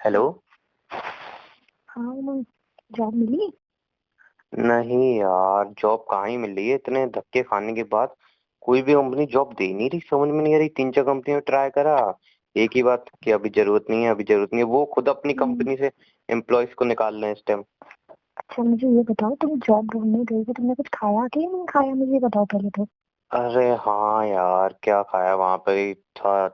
Hello. हाँ उमंग, job मिली? नहीं यार, जॉब कहाँ ही मिल रही है इतने धक्के खाने के बाद। कोई भी कंपनी जॉब दे नहीं रही, समझ में नहीं आ रही। 3-4 कंपनियों ट्राई करा, एक ही बात कि अभी जरूरत नहीं है, अभी जरूरत नहीं है। वो खुद अपनी कंपनी से एम्प्लॉयज को निकाल रहे हैं इस टाइम। अच्छा मुझे ये बताओ, तुम जॉब ढूंढने गई थी, तुमने कुछ खाया कि नहीं खाया? मुझे ये बताओ पहले तो। अरे हाँ यार, क्या खाया वहां पर ही था।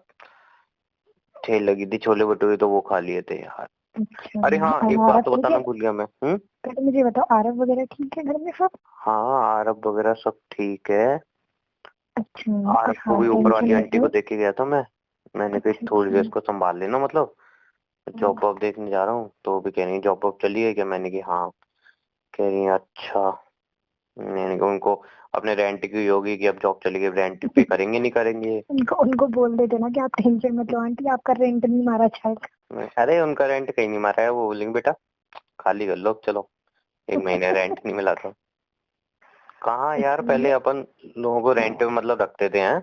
ठेल लगी थी छोले भटूरे, तो वो खा लिए थे यार। अच्छा, अरे हाँ, और एक बात आरब तो ठीक है? बताना भूल गया मैं। पहले मुझे ये बताओ, आरब वगैरह ठीक है घर में सब? हाँ, आरब वगैरह सब ठीक है। अच्छा। और आरब को हाँ, भी ऊपर टेंशन वाली मत आंटी को लो। देख के गया था मैं। मैंने कहा अच्छा थोड़ी देर अच्छा। इसको संभाल लेना, मतलब जॉब वॉब देखने जा रहा हूँ। तो भी कह रही जॉब वॉब चली है क्या? मैंने कहा हाँ। कह रही है अच्छा। मैंने कहा उनको अपने रेंट की होगी कि अब जॉब चली गई, रेंट पे करेंगे नहीं करेंगे। उनको उनको बोल देते ना कि आप टेंशन मत लो आंटी, आपका रेंट नहीं मारा जाएगा। अरे उनका रेंट कहीं नहीं मारा है, वो बोलेंगे बेटा खाली कर लो अब चलो। 1 महीने रेंट नहीं मिला था। कहाँ यार, अच्छा। पहले अपन लोगों को रेंट पे मतलब रखते थे हैं।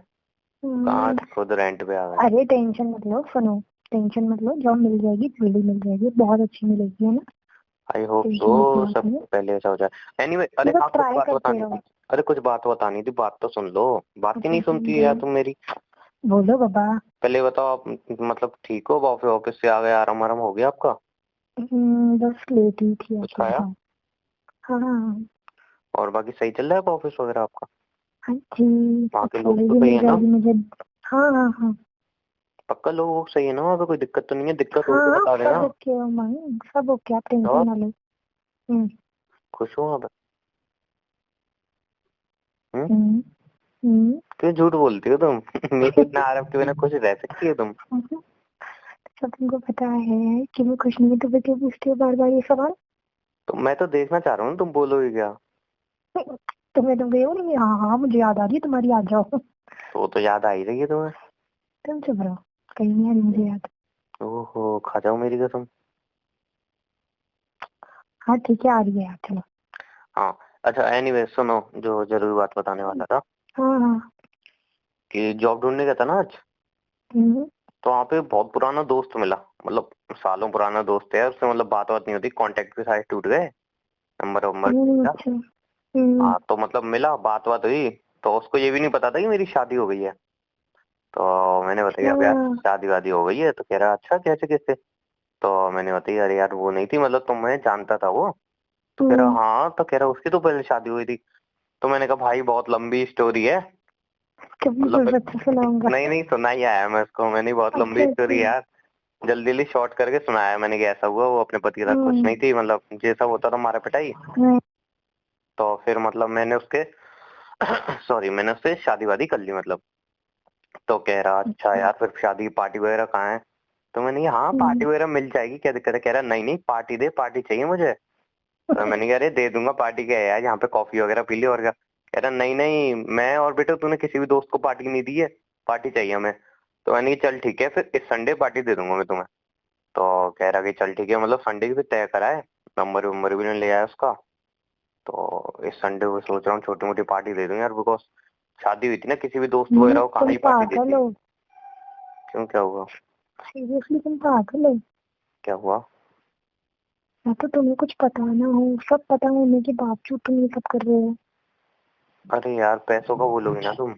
कहाँ हम्म, खुद रेंट पे आ गए। अरे टेंशन मत लो, सुनो। टेंशन मत लो, जॉब मिल जाएगी, जल्दी मिल जाएगी, बहुत अच्छी मिलेगी, है ना? आई होप सो टेंशन मत लो आप सब लोग। पहले ऐसा हो जाए। एनीवे, अरे मतलब हाँ, कुछ ट्राई बात करते बतानी रहो। थी। अरे कुछ बात बतानी थी, बात तो सुन लो। बात ही नहीं सुनती है यार बोलो तुम मेरी। बोलो बाबा। पहले बताओ आप, मतलब ठीक हो? ऑफिस ऑफिस से आ गए, आराम आराम हो गया आपका? बस लेटी ही थी, आप कुछ क्या खाया? बताऊं। हाँ हाँ। और बाकी सही चल रहा है ऑफिस वगैरह आपका? हाँ जी। वहाँ अब के लोग सैलरी तो भी सही मिल है ना? जाएगी मुझे। हाँ हाँ हाँ। पक्का लोग वोग सही है ना? वहाँ पे कोई दिक्कत तो नहीं है? दिक्कत हो तो हाँ बता सब देना। ओके हो उमंग, सब ओके, आप टेंशन तो ना लो। हम्म। खुश हो वहाँ पे? हम्म? हम्म। हम्म। क्यों झूठ बोलती हो तुम? मेरे इतना आराम के बिना खुश रह सकती हो तुम? सब तुमको पता है कि मैं खुश नहीं हूँ, तो फिर क्यों पूछते हो बार बार ये सवाल? तो मैं तो देखना चाह रहा हूँ तुम बोलोगे क्या। तुम्हें तो गए हो नहीं, हाँ हाँ मुझे याद आ रही है तुम्हारी, आ जाओ। तो वो तो याद आ ही रही है तुम्हें। तुम चुप रहो, कहीं नहीं आ रही मुझे याद। ओहो, खा जाओ मेरी कसम। हाँ ठीक है, आ रही है याद, चलो। हाँ। अच्छा, एनीवे सुनो, जो जरूरी बात बताने वाला था हाँ हाँ। कि जॉब ढूंढने गया था ना आज। हम्म। तो वहाँ पे बहुत पुराना दोस्त मिला। मतलब सालों पुराना दोस्त है, उससे मतलब बात बात नहीं होती, कांटेक्ट के साथ टूट गए। नंबर वंबर मिला। अच्छा। हम्म। हाँ, तो मतलब मिला, बात बात हुई। तो उसको ये भी नहीं पता था कि मेरी शादी हो गई है। तो मैंने बताया अब यार अच्छा। शादी वादी हो गई है। तो कह रहा अच्छा, कैसे कैसे? तो मैंने बताया अरे यार वो नहीं थी, मतलब तुम मैं जानता था वो। तो कह रहा हम्म। हाँ, तो कह रहा उसकी तो पहले शादी हुई थी। तो मैंने कहा भाई बहुत लंबी स्टोरी है। कभी मतलब जरूरत से सुनाऊंगा। नहीं नहीं, सुना ही आया मैं उसको, मैंने बहुत लंबी अच्छा स्टोरी अच्छा। यार। जल्दी जल्दी शॉर्ट करके सुनाया मैंने कि ऐसा हुआ, वो अपने पति के साथ खुश हम्म। नहीं थी, मतलब जैसा होता था मारा पिटाई। हम्म। तो फिर मतलब मैंने उसके सॉरी, मैंने उससे शादी वादी कर ली मतलब। तो कह रहा अच्छा अच्छा। यार, फिर शादी की पार्टी वगैरह कहाँ है? तो मैंने कहा हाँ पार्टी हम्म। वगैरह मिल जाएगी, क्या दिक्कत है? कह रहा नहीं नहीं, पार्टी दे, पार्टी चाहिए मुझे। तो मैंने कहा अरे दे दूंगा, पार्टी क्या है यार, यहाँ पे कॉफी वगैरह पी ली और क्या। कह रहा नहीं नहीं, मैं और बेटा तूने किसी भी दोस्त को पार्टी नहीं दी है, पार्टी चाहिए हमें। तो मैंने कहा चल ठीक है, फिर इस संडे पार्टी दे दूंगा मैं तुम्हें। तो कह रहा कि चल ठीक है, मतलब संडे की फिर तय करा है। नंबर वंबर भी नहीं ले आया उसका। तो इस संडे को सोच रहा हूँ छोटी मोटी पार्टी दे दूं यार, बिकॉज शादी हुई थी ना, किसी भी दोस्त वगैरह को कहाँ तुम ही पार्टी पागल देती। हो? क्यों, क्या हुआ? सीरियसली तुम पागल हो? क्या हुआ? या तो तुम्हें कुछ पता ना हो, सब पता होने के बावजूद तुम ये सब कर रहे हो। अरे यार पैसों का बोलोगी ना तुम।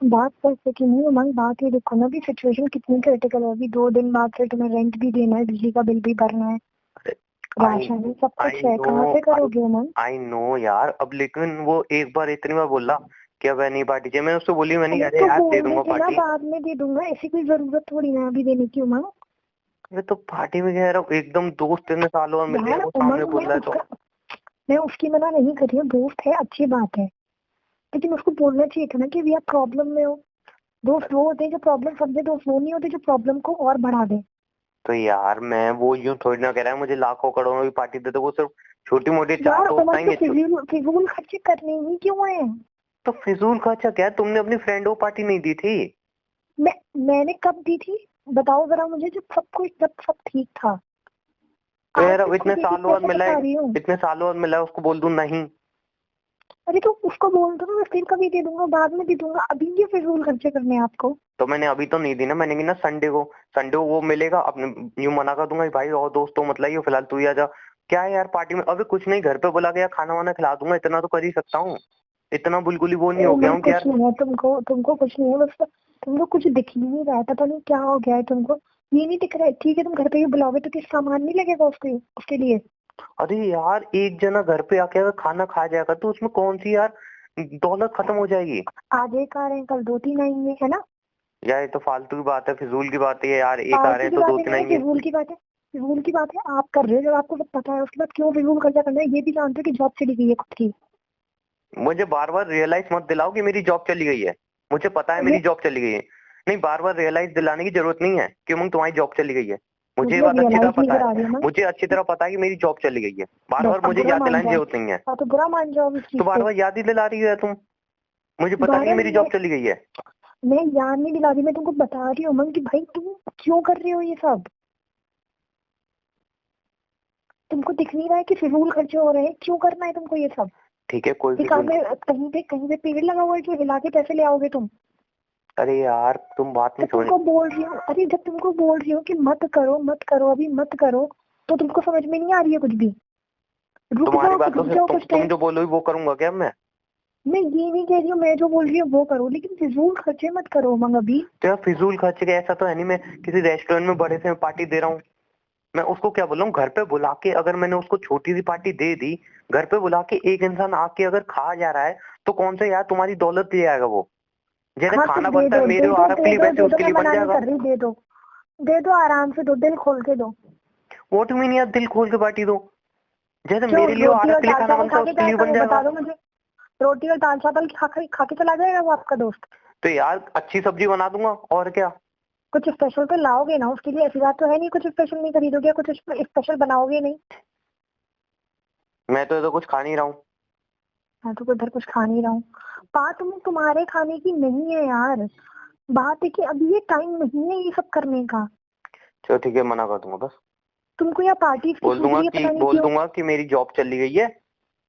बात पैसे की नहीं उमंग, बात ये देखो ना कि सिचुएशन कितनी क्रिटिकल है। अभी 2 दिन बाद फिर तुम्हें रेंट भी देना है, बिजली का बिल भी भरना है, आई राशन है, सब आई कुछ है, नो कहाँ से आई करोगे उमंग? आई नो यार। अब लेकिन वो एक बार इतनी बार बोला कि अब नहीं पार्टी चाहिए, मैंने उससे बोली, मैंने कहा अरे अरे तो यार दे बोल दूंगा देते ना, पार्टी। बाद में दे दूंगा, ऐसी कोई जरूरत थोड़ी ना अभी देने की उमंग। अरे तो पार्टी में कह रहा हूँ, एकदम दोस्त इतने सालों बाद मिले हैं, यार वो सामने उमंग, बोल रहा है तो। मैं उसकी मना नहीं कर रही हूँ, दोस्त है, अच्छी बात है। लेकिन उसको बोलना चाहिए था ना कि भैया प्रॉब्लम में हो। दोस्त वो होते हैं जो प्रॉब्लम समझे, दोस्त वो नहीं होते जो प्रॉब्लम को और बढ़ा दे। तो यार मैं वो यूं थोड़ी ना कह रहा है मुझे लाखों करोड़ों की पार्टी दे दो, वो सिर्फ छोटी मोटी चार यार दोस्त उमंग तो आएंगे। फिजूल फिजूल खर्चे करने ही क्यों है? तो फिजूल खर्चा क्या है? तुमने अपनी फ्रेंड को पार्टी नहीं दी थी? मैं मैंने कब दी थी? बताओ जरा मुझे, जब सब ठीक था। तो आज यार अब मैं इतने खुद एक एक सालों बाद पैसा मिला है, बता रही हूँ। इतने सालों बाद मिला है, उसको बोल दूं नहीं? अरे तो उसको बोल दो ना, मैं फिर कभी दे दूंगा, बाद में दे दूंगा, अभी ये फिजूल खर्चे करने हैं आपको। तो मैंने अभी तो नहीं दी ना, मैंने की ना संडे को वो मिलेगा, अपने यूं मना कर दूंगा भाई और दोस्तों मत लाइयो, फिलहाल तू ही आ जा। क्या है यार पार्टी में, अभी कुछ नहीं, घर पे बुला के यार खाना वाना खिला दूंगा, इतना तो कर ही सकता हूँ। इतना बिल्कुल वो नहीं हो गया उमंग हूँ कि कुछ यार। नहीं है तुमको, तुमको कुछ नहीं है, बस तुमको कुछ दिख ही नहीं रहा है, पता नहीं क्या हो गया है तुमको। ये नहीं दिख रहा है, ठीक है तुम घर पे ही बुलाओगे तो किस सामान नहीं लगेगा उसके लिए। अरे यार एक जना घर पे आके अगर खाना खा जाएगा तो उसमें कौन सी यार दौलत खत्म हो जाएगी। आज एक आ रहे हैं, कल 2-3 आएंगे, है ना। यार ये तो फालतू की बात है, फिजूल की बात है यार, एक आ रहे फालतू हैं की तो बात दो है तीन नहीं, आएंगे। फिजूल की बात है। फिजूल की बात है आप कर रहे हो, जब आपको सब पता है उसके बाद क्यों फिजूल खर्चा करना है। ये भी जानते हो कि जॉब चली गई है खुद की। मुझे बार बार रियलाइज मत दिलाओ कि मेरी जॉब चली गई है। मुझे पता है ये मेरी जॉब चली गई है। नहीं, बार बार रियलाइज दिलाने की जरूरत नहीं है कि उमंग तुम्हारी जॉब चली गई है। मुझे ये मुझे बात अच्छी तरह रियलाइज नहीं पता करा है। रही हूँ मैं। मुझे अच्छी तरह पता है कि मेरी जॉब चली गई है। बार बस बार अब मुझे बुरा याद मान दिलाने की जाओ। जरूरत नहीं है। हाँ तो बुरा मान जाओ इस चीज तो बार पे। बार याद ही दिला रही है तुम। मुझे पता नहीं बार कि मेरी जॉब चली गई है। मैं याद नहीं दिला रही, मैं तुमको बता रही हूँ मन कि भाई तुम क्यों कर रहे हो ये सब। तुमको दिख नहीं रहा है कि फिजूल खर्चे हो रहे हैं, क्यों करना है तुमको ये सब। ठीक है कोई एक आध फिजूल। में कहीं पे पेड़ लगा हुआ है जो हिला के पैसे ले आओगे तुम। अरे यार तुम बात नहीं जब समझ। तुमको बोल रही हूँ, अरे जब तुमको बोल रही हूँ कि मत करो मत करो अभी मत करो, तो तुमको समझ में नहीं आ रही है कुछ भी। रुक तुम्हारी जाओ, बात तो रुक सिर्फ जाओ कुछ तुम टाइम। जो बोलोगी वो करूंगा क्या मैं। मैं ये नहीं कह रही हूँ, मैं जो बोल रही हूँ वो करो, लेकिन फिजूल खर्चे मत करो उमंग अभी। तो यार फिजूल खर्चे का ऐसा तो है नहीं, मैं किसी रेस्टोरेंट में बड़े से पार्टी दे रहा हूँ। मैं उसको क्या बोल रहा हूँ, घर पे बुला के अगर मैंने उसको छोटी सी पार्टी दे दी, घर पे बुला के एक इंसान आके अगर खा जा रहा है, तो कौन सा यार तुम्हारी दौलत ले आएगा वो। जैसे हाँ तो खाना दे बनता है दो मेरे दे और दो आरव के दे लिए, दो वैसे दे दो, उसके मैं लिए बन मना नहीं जाएगा। कर रही, दे दो। दे दो आराम से, दो दिल खोल के दो। व्हाट यू मीन यार, दिल खोल के पार्टी दो। जैसे क्यों, मेरे लिए और रोटी आरव और के लिए दाल खाना चावल बनता खा है के उसके लिए जाएगा बन वो, बता जाएगा। दो मुझे। रोटी और दाल चावल खा के चला जाएगा वो आपका दोस्त। तो यार अच्छी सब्जी बना दूंगा और क्या। कुछ स्पेशल तो लाओगे ना उसके लिए, ऐसी बात तो है नहीं कुछ स्पेशल नहीं खरीदोगे, कुछ स्पेशल बनाओगे नहीं। मैं तो इधर कुछ खा नहीं रहा हूँ। मैं तो उधर कुछ खा नहीं रहा हूँ। बात तुम्हारे खाने की नहीं है यार, बात है कि अभी ये टाइम नहीं है ये सब करने का। चलो ठीक है, मना कर दूंगा बस। तुमको या पार्टी की सूझ रही है पता नहीं बोल क्यों। दूंगा कि मेरी जॉब चली गई है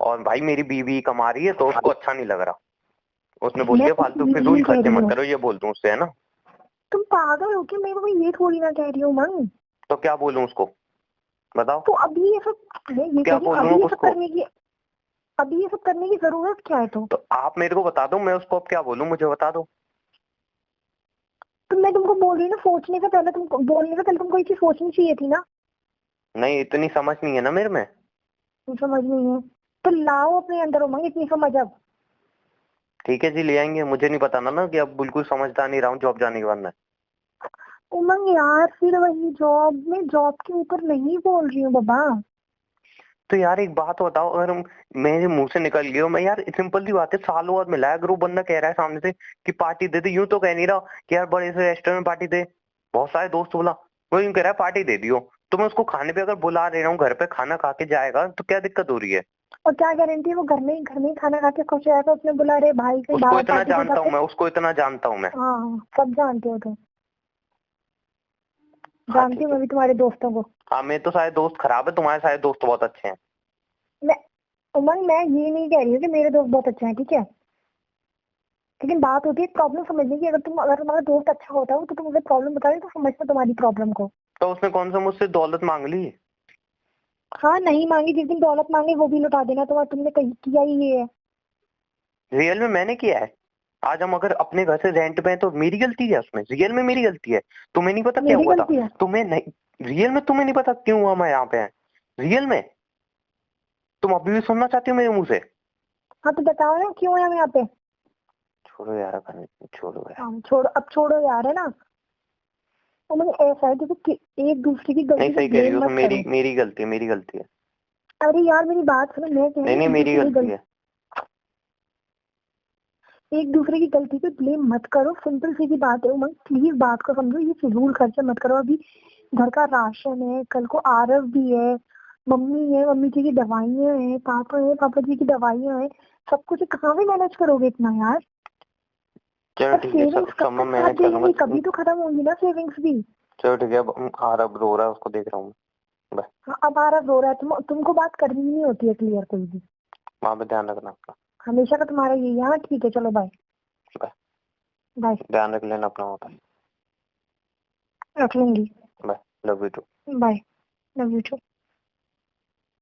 और भाई मेरी बीवी कमा रही है, तो उसको अच्छा नहीं लग रहा। उसने बोल मैं दिया कुछ फालतू फिजूल नहीं कह खर्चे रही मत हूँ। करो, ये बोल दूं उससे, है ना। तुम पागल हो क्या, मैं वो ये थोड़ी ना कह रही हूँ मन। तो क्या बोलूं उसको, बताओ। तो अभी ये सब, मैं ये क्या कह रही हूँ बोलूं अभी अब ये सब उसको। करने की, अभी ये सब करने की जरूरत क्या है तो आप मेरे को बता दो, मैं उसको अब क्या बोलूं, मुझे बता दो। तो मैं तुमको बोल रही हूँ ना, सोचने से पहले तुमको बोलने से पहले तुमको ये चीज सोचनी चाहिए थी ना। नहीं, इतनी समझ नहीं है ना मेरे में। तुम समझ नहीं है तो लाओ अपने अंदर उमंग इतनी समझ अब। ठीक है जी, ले आएंगे। मुझे नहीं पता ना कि अब बिल्कुल समझदार नहीं रहा हूँ जॉब जाने के बाद में। उमंग यार फिर वही जॉब में, जॉब के ऊपर नहीं बोल रही हूँ बाबा। तो यार एक बात बताओ, अगर मेरे मुंह से निकल गया, मैं यार सिंपल सी बात है, सालों बाद मिला है, अगर वो बंदा कह रहा है सामने से कि पार्टी दे दे, यूं तो कह नहीं रहा कि यार बड़े से रेस्टोरेंट में पार्टी दे। बहुत सारे दोस्त बोला, वो यूं कह रहा है पार्टी दे दियो। तो मैं उसको खाने पे अगर बुला रहा हूँ, घर पे खाना खा के जाएगा, तो क्या दिक्कत हो रही है। और क्या गारंटी है वो घर में ही खाना खा के खुश रहेगा, उसने बुला रहे भाई कहीं उसको बाहर इतना पार्टी पे जानता हूँ जाके। मैं, उसको इतना जानता हूँ मैं। हाँ सब जानते हो तुम, हाँ जानती ठीक हूँ है। मैं भी तुम्हारे दोस्तों को। हाँ, मेरे तो सारे दोस्त खराब है, तुम्हारे सारे दोस्त बहुत अच्छे हैं। मैं उमंग मैं ये नहीं कह रही हूँ कि मेरे दोस्त बहुत अच्छे हैं, ठीक है, लेकिन बात होती है प्रॉब्लम समझने की। अगर तुम्हारा दोस्त अच्छा होता है तो तुम मुझे प्रॉब्लम बता रहे तो समझता तुम्हारी प्रॉब्लम को। तो उसने कौन सा मुझसे दौलत मांग ली। हाँ नहीं मांगी, जिस दिन दौलत मांगे वो भी लौटा देना, तुमने कहीं किया ही ये है। रियल में मैंने किया है। आज हम अगर अपने घर से रेंट पे हैं तो मेरी गलती है उसमें, रियल में मेरी गलती है। तुम्हें नहीं पता क्या मेरी हुआ था। गलती है। तुम्हें नहीं, रियल में तुम्हें नहीं पता क्यों हुआ मैं यहाँ पे है। रियल में तुम अभी भी सुनना चाहती हो मेरे मुंह से। हाँ तो बताओ ना क्यों है हम यहाँ पे। छोड़ो यार, छोड़ो यार। हाँ छोड़ो, अब छोड़ो यार, है ना। तो मुझे ऐसा है देखो कि एक दूसरे की नहीं, गलती पे सही कह रही ब्लेम हो, मत मेरी करो। मेरी गलती है, मेरी गलती है। अरे यार मेरी बात सुनो, मैं कह रही नहीं हूँ नहीं, मेरी गलती है। एक दूसरे की गलती पे ब्लेम मत करो, सिंपल सी भी बात है उमंग, प्लीज बात को समझो, ये फिजूल खर्चे मत करो। अभी घर का राशन है, कल को आरव भी है, मम्मी है, मम्मी जी की दवाइयाँ हैं, पापा है, पापा जी की दवाइयाँ हैं, सब कुछ कहाँ भी मैनेज करोगे इतना यार। चलो और ठीक है, सेविंग्स कब सब मैं तक साथ मैनेज कर लूंगा। देंगी, कभी तो खत्म होंगी ना सेविंग्स भी। चलो ठीक है, अब आरव रो रहा है, उसको देख रहा हूँ। बाय। हाँ, अब आरव रो रहा है, तुमको बात करनी नहीं होती है क्लियर कोई भी। वहां पे ध्यान रखना आपका। हमेशा का तुम्हारा यही है। हाँ ठीक है, चलो बाय। बाय। बाय। ध्यान रख लेना अपना वहाँ पे। रख लूंगी। Bye, love you too. Bye, love you to.